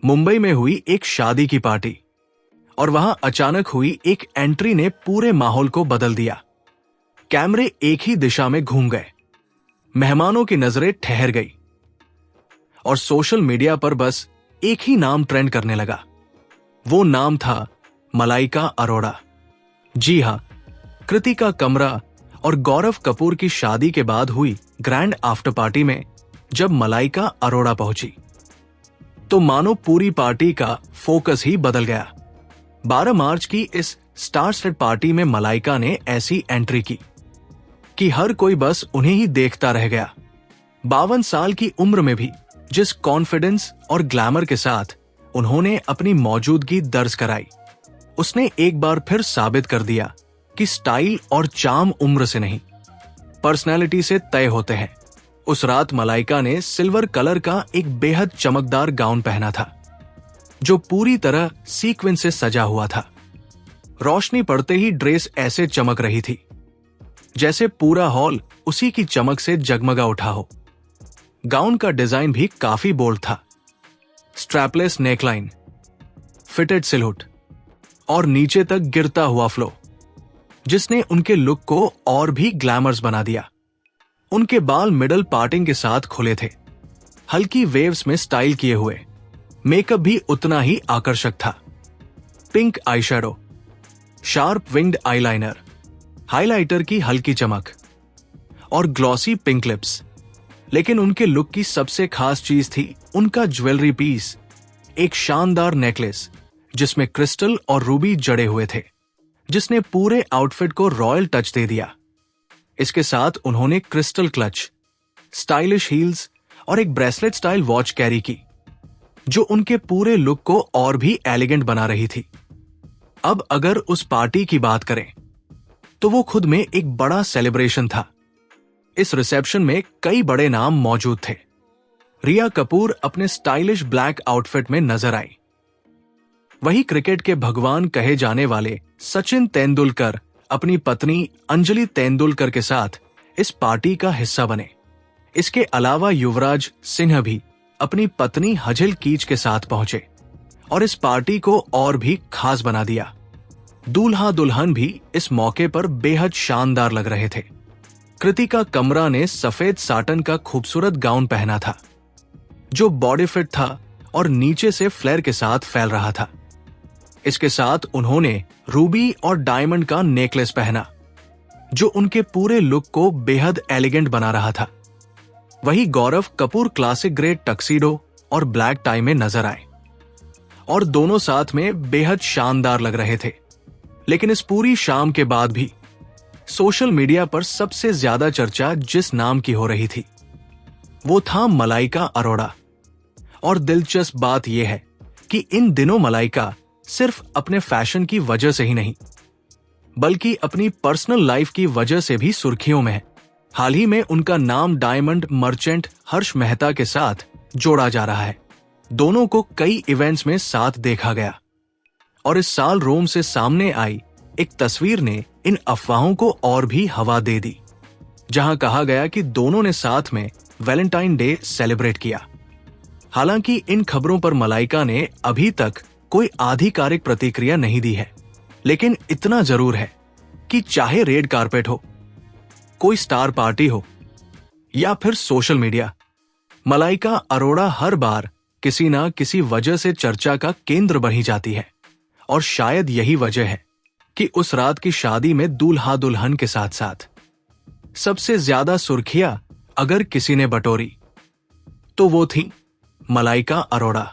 मुंबई में हुई एक शादी की पार्टी और वहां अचानक हुई एक एंट्री ने पूरे माहौल को बदल दिया। कैमरे एक ही दिशा में घूम गए, मेहमानों की नजरें ठहर गई और सोशल मीडिया पर बस एक ही नाम ट्रेंड करने लगा। वो नाम था मलाइका अरोड़ा। जी हां, कृतिका कमरा और गौरव कपूर की शादी के बाद हुई ग्रैंड आफ्टर पार्टी में जब मलाइका अरोड़ा पहुंची तो मानो पूरी पार्टी का फोकस ही बदल गया। 12 मार्च की इस स्टार स्टड पार्टी में मलाइका ने ऐसी एंट्री की कि हर कोई बस उन्हें ही देखता रह गया। 52 साल की उम्र में भी जिस कॉन्फिडेंस और ग्लैमर के साथ उन्होंने अपनी मौजूदगी दर्ज कराई, उसने एक बार फिर साबित कर दिया कि स्टाइल और चार्म उम्र से नहीं, पर्सनैलिटी से तय होते हैं। उस रात मलाइका ने सिल्वर कलर का एक बेहद चमकदार गाउन पहना था जो पूरी तरह सीक्वेंस से सजा हुआ था। रोशनी पड़ते ही ड्रेस ऐसे चमक रही थी जैसे पूरा हॉल उसी की चमक से जगमगा उठा हो। गाउन का डिजाइन भी काफी बोल्ड था। स्ट्रैपलेस नेकलाइन, फिटेड सिलहुट और नीचे तक गिरता हुआ फ्लो, जिसने उनके लुक को और भी ग्लैमरस बना दिया। उनके बाल मिडल पार्टिंग के साथ खुले थे, हल्की वेव्स में स्टाइल किए हुए। मेकअप भी उतना ही आकर्षक था। Pink eyeshadow, sharp winged eyeliner, highlighter की हल्की चमक और ग्लॉसी पिंक लिप्स। लेकिन उनके लुक की सबसे खास चीज थी उनका ज्वेलरी पीस, एक शानदार नेकलेस जिसमें क्रिस्टल और रूबी जड़े हुए थे, जिसने पूरे आउटफिट को रॉयल टच दे दिया। इसके साथ उन्होंने क्रिस्टल क्लच, स्टाइलिश हील्स और एक ब्रेसलेट स्टाइल वॉच कैरी की जो उनके पूरे लुक को और भी एलिगेंट बना रही थी। अब अगर उस पार्टी की बात करें तो वो खुद में एक बड़ा सेलिब्रेशन था। इस रिसेप्शन में कई बड़े नाम मौजूद थे। रिया कपूर अपने स्टाइलिश ब्लैक आउटफिट में नजर आई। वही क्रिकेट के भगवान कहे जाने वाले सचिन तेंदुलकर अपनी पत्नी अंजलि तेंदुलकर के साथ इस पार्टी का हिस्सा बने। इसके अलावा युवराज सिंह भी अपनी पत्नी हजिल कीच के साथ पहुंचे और इस पार्टी को और भी खास बना दिया। दूल्हा दुल्हन भी इस मौके पर बेहद शानदार लग रहे थे। कृतिका कमरा ने सफेद साटन का खूबसूरत गाउन पहना था जो बॉडी फिट था और नीचे से फ्लेयर के साथ फैल रहा था। इसके साथ उन्होंने रूबी और डायमंड का नेकलेस पहना जो उनके पूरे लुक को बेहद एलिगेंट बना रहा था। वही गौरव कपूर क्लासिक ग्रे टक्सीडो और ब्लैक टाई में नजर आए और दोनों साथ में बेहद शानदार लग रहे थे। लेकिन इस पूरी शाम के बाद भी सोशल मीडिया पर सबसे ज्यादा चर्चा जिस नाम की हो रही थी वो था मलाइका अरोड़ा। और दिलचस्प बात यह है कि इन दिनों मलाइका सिर्फ अपने फैशन की वजह से ही नहीं बल्कि अपनी पर्सनल लाइफ की वजह से भी सुर्खियों में है। हाल ही में उनका नाम डायमंड मर्चेंट हर्ष मेहता के साथ जोड़ा जा रहा है। दोनों को कई इवेंट्स में साथ देखा गया और इस साल रोम से सामने आई एक तस्वीर ने इन अफवाहों को और भी हवा दे दी, जहां कहा गया कि दोनों ने साथ में वैलेंटाइन डे सेलिब्रेट किया। हालांकि इन खबरों पर मलाइका ने अभी तक कोई आधिकारिक प्रतिक्रिया नहीं दी है, लेकिन इतना जरूर है कि चाहे रेड कारपेट हो, कोई स्टार पार्टी हो या फिर सोशल मीडिया, मलाइका अरोड़ा हर बार किसी ना किसी वजह से चर्चा का केंद्र बनी जाती है। और शायद यही वजह है कि उस रात की शादी में दूल्हा दुल्हन के साथ साथ सबसे ज्यादा सुर्खियां अगर किसी ने बटोरी तो वो थी मलाइका अरोड़ा।